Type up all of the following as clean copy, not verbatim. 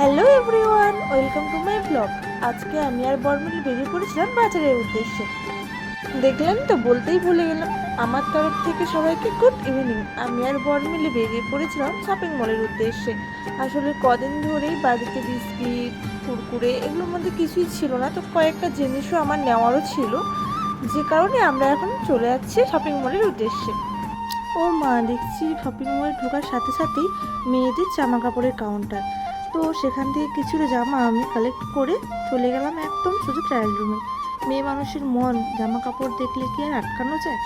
Hello everyone, welcome to my blog. আজকে আমি আর বর্মলি বেরিয়ে পড়েছিলাম বাজারের উদ্দেশ্যে। দেখলেন তো, বলতেই ভুলে গেলাম। আমার তরফ থেকে সবাইকে গুড ইভিনিং। আমি আর বর্মলি বেরিয়ে পড়েছিলাম শপিং মলের উদ্দেশ্যে। আসলে কদিন ধরেই বাড়িতে বিস্কিট, কুরকুরে এগুলোর মধ্যে কিছুই ছিল না, তো কয়েকটা জিনিসও আমার নেওয়ারও ছিল, যে কারণে আমরা এখন চলে যাচ্ছি শপিং মলের উদ্দেশ্যে। ও মা, দেখছি শপিং মলে ঢোকার সাথে সাথেই মেয়েদের জামা কাপড়ের কাউন্টার। তো সেখান থেকে কিছুটা জামা আমি কালেক্ট করে চলে গেলাম একদম শুধু ট্রায়াল রুমে। মেয়ে মানুষের মন জামা কাপড় দেখলে কি আর আটকানো যায়?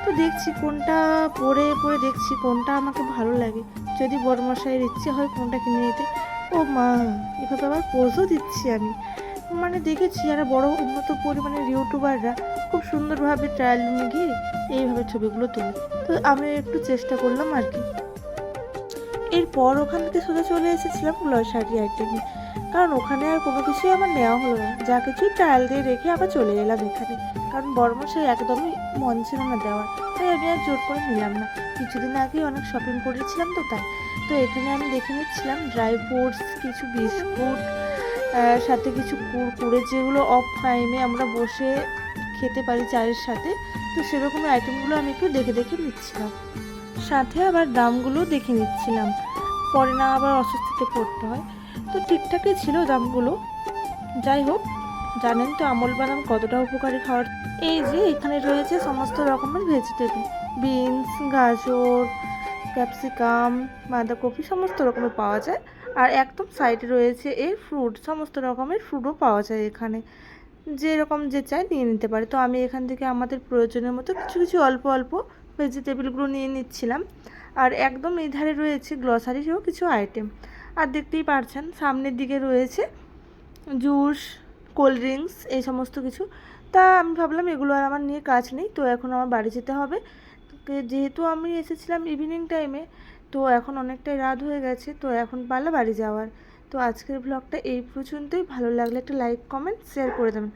তো দেখছি কোনটা পরে পরে দেখছি কোনটা আমাকে ভালো লাগে, যদি বড়মশাইয়ের ইচ্ছে হয় কোনটা কিনে নিতে। ও মা, এভাবে আবার পোজও দিচ্ছি আমি। মানে দেখেছি যারা বড় উন্নত পরিমাণের ইউটিউবাররা খুব সুন্দরভাবে ট্রায়াল রুমে গিয়ে এইভাবে ছবিগুলো তোলে। তো আমি একটু চেষ্টা করলাম আর কি। এরপর ওখান থেকে সোজা চলে এসেছিলাম গ্লসারি আইটেমে, কারণ ওখানে আর কোনো কিছুই আমার নেওয়া হলো না, যা কিছু ট্রায়াল দিয়ে রেখে আবার চলে এলাম এখানে। কারণ বড়মশাই একদমই মন ছিল না দেওয়ার, তাই আমি আর জোর করে নিলাম না। কিছুদিন আগে অনেক শপিং করেছিলাম তো তাই। তো এখানে আমি দেখে নিচ্ছিলাম ড্রাই ফ্রুটস, কিছু বিস্কুট, সাথে কিছু কুরকুরে, যেগুলো অফ টাইমে আমরা বসে খেতে পারি চায়ের সাথে। তো সেরকম আইটেমগুলো আমি একটু দেখে দেখে নিচ্ছিলাম, সাথে আবার দামগুলো দেখে নিচ্ছিলাম, পরে না আবার অস্বস্তিতে পড়তে হয়। তো ঠিকঠাকই ছিল দামগুলো। যাই হোক, জানেন তো আমল বাদাম কতটা উপকারী খাওয়ার। এই যে এখানে রয়েছে সমস্ত রকমের ভেজিটেবল, বিনস, গাজর, ক্যাপসিকাম, বাঁধাকপি সমস্ত রকমের পাওয়া যায়। আর একদম সাইডে রয়েছে এর ফ্রুট, সমস্ত রকমের ফ্রুটও পাওয়া যায় এখানে। যেরকম যে চাই নিয়ে নিতে পারে। তো আমি এখান থেকে আমাদের প্রয়োজনের মতো কিছু কিছু অল্প অল্প ভেজিটেবলগুলো নিয়ে নিচ্ছিলাম। আর একদম এই ধারে রয়েছে গ্রসারিরও কিছু আইটেম। আর দেখতেই পারছেন সামনের দিকে রয়েছে জুস, কোল্ড ড্রিঙ্কস, এই সমস্ত কিছু। তা আমি ভাবলাম এগুলো আর আমার নিয়ে কাজ নেই, তো এখন আমার বাড়ি যেতে হবে। যেহেতু আমি এসেছিলাম ইভিনিং টাইমে, তো এখন অনেকটাই রাত হয়ে গেছে, তো এখন পালা বাড়ি যাওয়ার। তো আজকের ব্লগটা এই পর্যন্তই। ভালো লাগলে একটা লাইক, কমেন্ট, শেয়ার করে দেবেন।